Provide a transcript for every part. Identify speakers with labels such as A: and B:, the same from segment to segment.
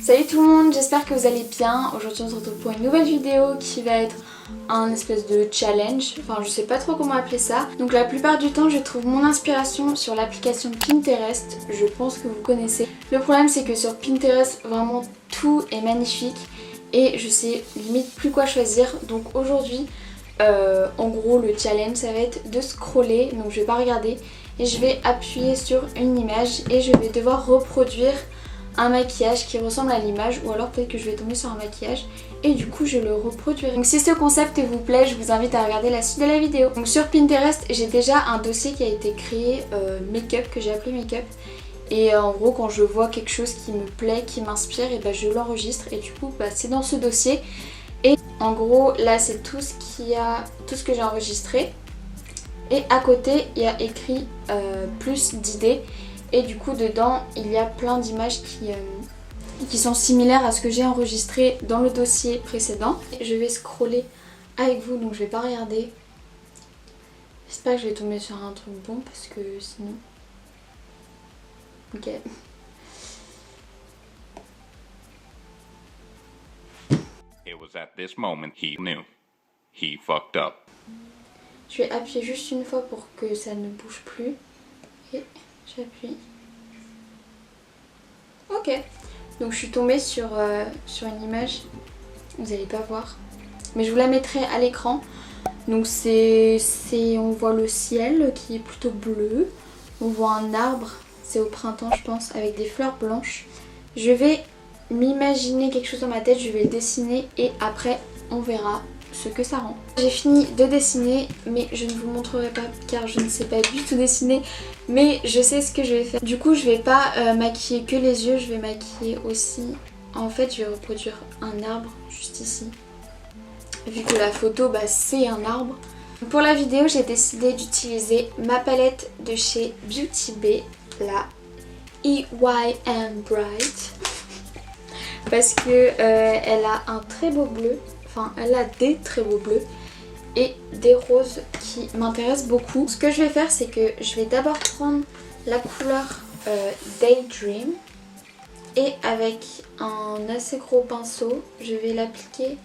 A: Salut tout le monde, j'espère que vous allez bien. Aujourd'hui on se retrouve pour une nouvelle vidéo qui va être un espèce de challenge. Enfin je sais pas trop comment appeler ça. Donc la plupart du temps je trouve mon inspiration sur l'application Pinterest. Je pense que vous connaissez. Le problème c'est que sur Pinterest vraiment tout est magnifique. Et je sais limite plus quoi choisir. Donc aujourd'hui en gros le challenge ça va être de scroller. Donc je vais pas regarder. Et je vais appuyer sur une image et je vais devoir reproduire un maquillage qui ressemble à l'image, ou alors peut-être que je vais tomber sur un maquillage et du coup je le reproduirai. Donc si ce concept vous plaît, je vous invite à regarder la suite de la vidéo. Donc sur Pinterest j'ai déjà un dossier qui a été créé make-up, que j'ai appelé make-up, et en gros quand je vois quelque chose qui me plaît, qui m'inspire, et je l'enregistre et du coup c'est dans ce dossier. Et en gros là c'est tout ce que j'ai enregistré, et à côté il y a écrit plus d'idées. Et du coup dedans il y a plein d'images qui sont similaires à ce que j'ai enregistré dans le dossier précédent. Je vais scroller avec vous, donc je vais pas regarder. J'espère que je vais tomber sur un truc bon parce que sinon... Ok.
B: It was at this moment he knew. He fucked up.
A: Je vais appuyer juste une fois pour que ça ne bouge plus. Et j'appuie. Ok. Donc je suis tombée sur une image. Vous n'allez pas voir. Mais je vous la mettrai à l'écran. Donc on voit le ciel qui est plutôt bleu. On voit un arbre. C'est au printemps je pense, avec des fleurs blanches. Je vais m'imaginer quelque chose dans ma tête. Je vais le dessiner et après on verra ce que ça rend. J'ai fini de dessiner mais je ne vous montrerai pas car je ne sais pas du tout dessiner, mais je sais ce que je vais faire. Du coup je vais pas maquiller que les yeux, je vais maquiller aussi. En fait je vais reproduire un arbre juste ici, vu que la photo c'est un arbre. Pour la vidéo j'ai décidé d'utiliser ma palette de chez Beauty Bay, la EYM Bright, parce que elle a un très beau bleu. Enfin, elle a des très beaux bleus et des roses qui m'intéressent beaucoup. Ce que je vais faire, c'est que je vais d'abord prendre la couleur Daydream et avec un assez gros pinceau, je vais l'appliquer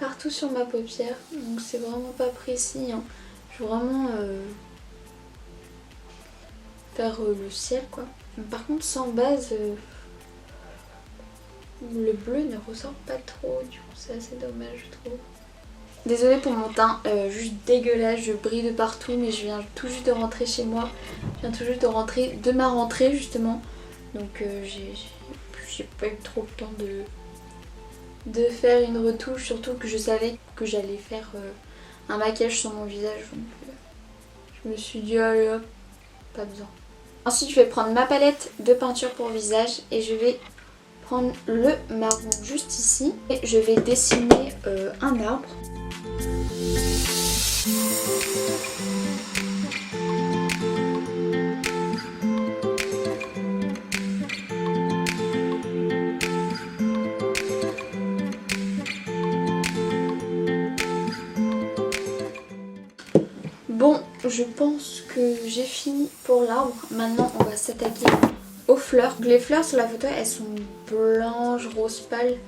A: partout sur ma paupière. Donc c'est vraiment pas précis, hein. Je veux vraiment faire le ciel quoi. Par contre sans base... le bleu ne ressort pas trop, du coup c'est assez dommage je trouve. Désolée pour mon teint juste dégueulasse, je brille de partout, mais je viens tout juste de rentrer chez moi. Je viens tout juste de rentrer de ma rentrée justement. Donc j'ai pas eu trop le temps de faire une retouche, surtout que je savais que j'allais faire un maquillage sur mon visage. Donc je me suis dit allez hop, pas besoin. Ensuite je vais prendre ma palette de peinture pour visage et je vais prendre le marron juste ici et je vais dessiner un arbre. Bon, je pense que j'ai fini pour l'arbre. Maintenant on va s'attaquer aux fleurs. Les fleurs sur la photo elles sont blanches, rose pâle.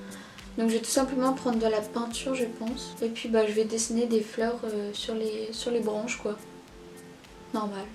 A: Donc je vais tout simplement prendre de la peinture je pense. Et puis je vais dessiner des fleurs sur les branches quoi. Normal.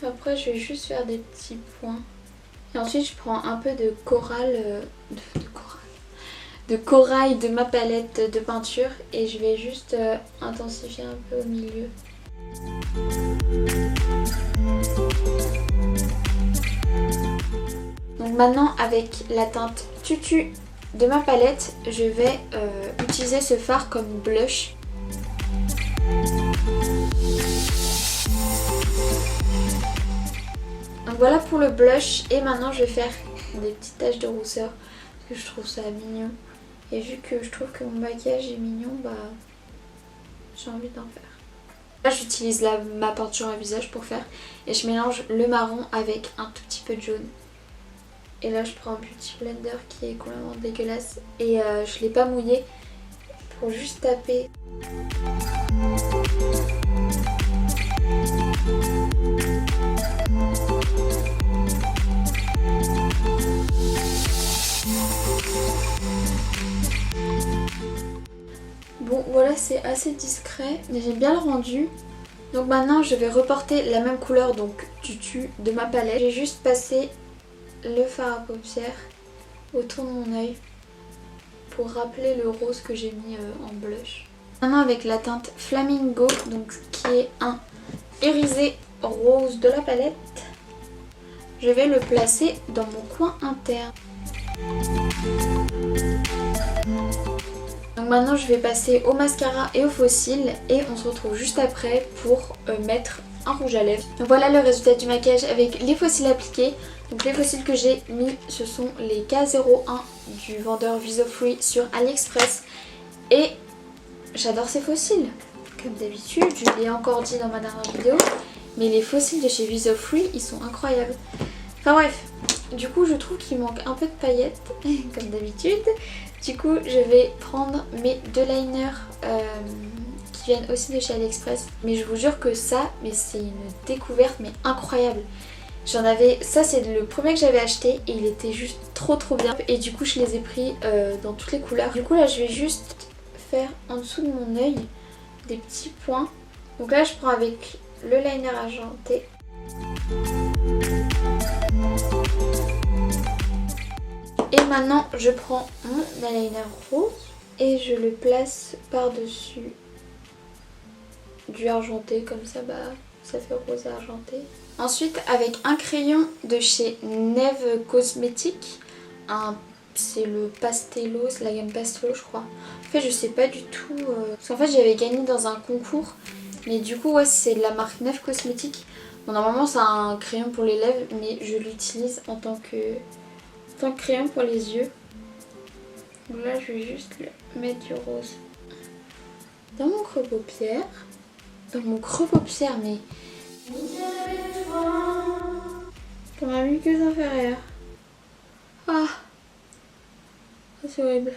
A: Après je vais juste faire des petits points. Et ensuite je prends un peu de corail de ma palette de peinture et je vais juste intensifier un peu au milieu. Donc maintenant avec la teinte Tutu de ma palette, je vais utiliser ce fard comme blush. Donc voilà pour le blush et maintenant je vais faire des petites taches de rousseur parce que je trouve ça mignon. Et vu que je trouve que mon maquillage est mignon, j'ai envie d'en faire. Là j'utilise ma peinture à visage pour faire et je mélange le marron avec un tout petit peu de jaune. Et là je prends un Beauty Blender qui est complètement dégueulasse et je l'ai pas mouillé pour juste taper. Bon voilà, c'est assez discret mais j'aime bien le rendu. Donc maintenant je vais reporter la même couleur donc tutu de ma palette. J'ai juste passé le fard à paupières autour de mon œil pour rappeler le rose que j'ai mis en blush. Maintenant avec la teinte Flamingo, donc qui est un irisé rose de la palette, je vais le placer dans mon coin interne. Donc maintenant je vais passer au mascara et au faux cils et on se retrouve juste après pour mettre un rouge à lèvres. Donc voilà le résultat du maquillage avec les faux cils appliqués. Donc les faux cils que j'ai mis ce sont les K01 du vendeur Visofree sur AliExpress et j'adore ces faux cils. Comme d'habitude, je l'ai encore dit dans ma dernière vidéo, mais les faux cils de chez Visofree ils sont incroyables. Enfin bref, du coup je trouve qu'il manque un peu de paillettes comme d'habitude. Du coup je vais prendre mes deux liners qui viennent aussi de chez AliExpress. Mais je vous jure que ça, mais c'est une découverte mais incroyable. J'en avais, ça c'est le premier que j'avais acheté et il était juste trop bien. Et du coup je les ai pris dans toutes les couleurs. Du coup là je vais juste faire en dessous de mon œil des petits points. Donc là je prends avec le liner argenté. Et maintenant je prends mon eyeliner rose et je le place par-dessus du argenté, comme ça ça fait rose et argenté. Ensuite avec un crayon de chez Neve Cosmetics, c'est le Pastello, c'est la gamme Pastello je crois. En fait je sais pas du tout, parce qu'en fait j'avais gagné dans un concours, mais du coup ouais c'est de la marque Neve Cosmetics. Bon, normalement c'est un crayon pour les lèvres mais je l'utilise en tant que crayon pour les yeux. Donc là je vais juste mettre du rose dans mon creux paupière. Dans mon creux paupière mais dans ma muqueuse inférieure. Ah, c'est horrible.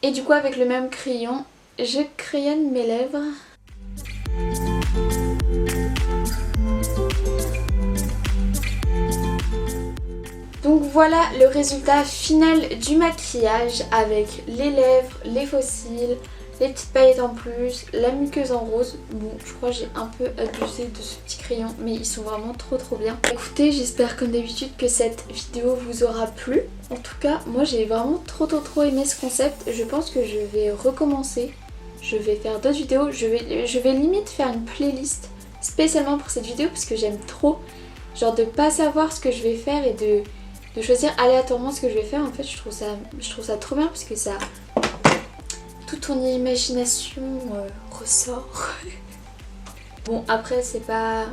A: Et du coup avec le même crayon je crayonne mes lèvres. Donc voilà le résultat final du maquillage avec les lèvres, les faux cils, les petites paillettes en plus, la muqueuse en rose. Bon, je crois que j'ai un peu abusé de ce petit crayon mais ils sont vraiment trop bien. Écoutez, j'espère comme d'habitude que cette vidéo vous aura plu. En tout cas, moi j'ai vraiment trop aimé ce concept. Je pense que je vais recommencer. Je vais faire d'autres vidéos. Je vais limite faire une playlist spécialement pour cette vidéo parce que j'aime trop. Genre de pas savoir ce que je vais faire et de choisir aléatoirement ce que je vais faire. En fait je trouve ça trop bien parce que ça... toute ton imagination ressort. Bon après c'est pas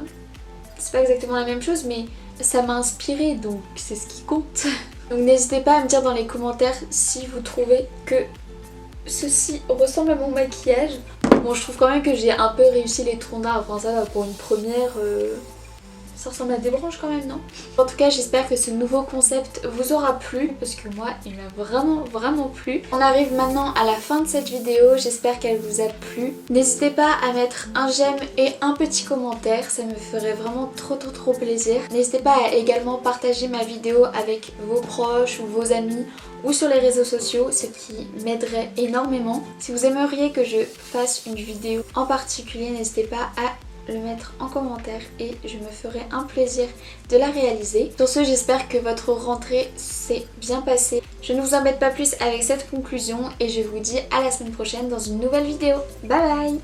A: exactement la même chose mais ça m'a inspiré donc c'est ce qui compte. Donc n'hésitez pas à me dire dans les commentaires si vous trouvez que ceci ressemble à mon maquillage. Bon je trouve quand même que j'ai un peu réussi les troncs d'arbre, enfin ça va pour une première... ça ressemble à des branches quand même, non? En tout cas j'espère que ce nouveau concept vous aura plu parce que moi il m'a vraiment plu. On arrive maintenant à la fin de cette vidéo, j'espère qu'elle vous a plu. N'hésitez pas à mettre un j'aime et un petit commentaire, ça me ferait vraiment trop plaisir. N'hésitez pas à également partager ma vidéo avec vos proches ou vos amis ou sur les réseaux sociaux, ce qui m'aiderait énormément. Si vous aimeriez que je fasse une vidéo en particulier, n'hésitez pas à le mettre en commentaire et je me ferai un plaisir de la réaliser. Sur ce, j'espère que votre rentrée s'est bien passée. Je ne vous embête pas plus avec cette conclusion et je vous dis à la semaine prochaine dans une nouvelle vidéo. Bye bye!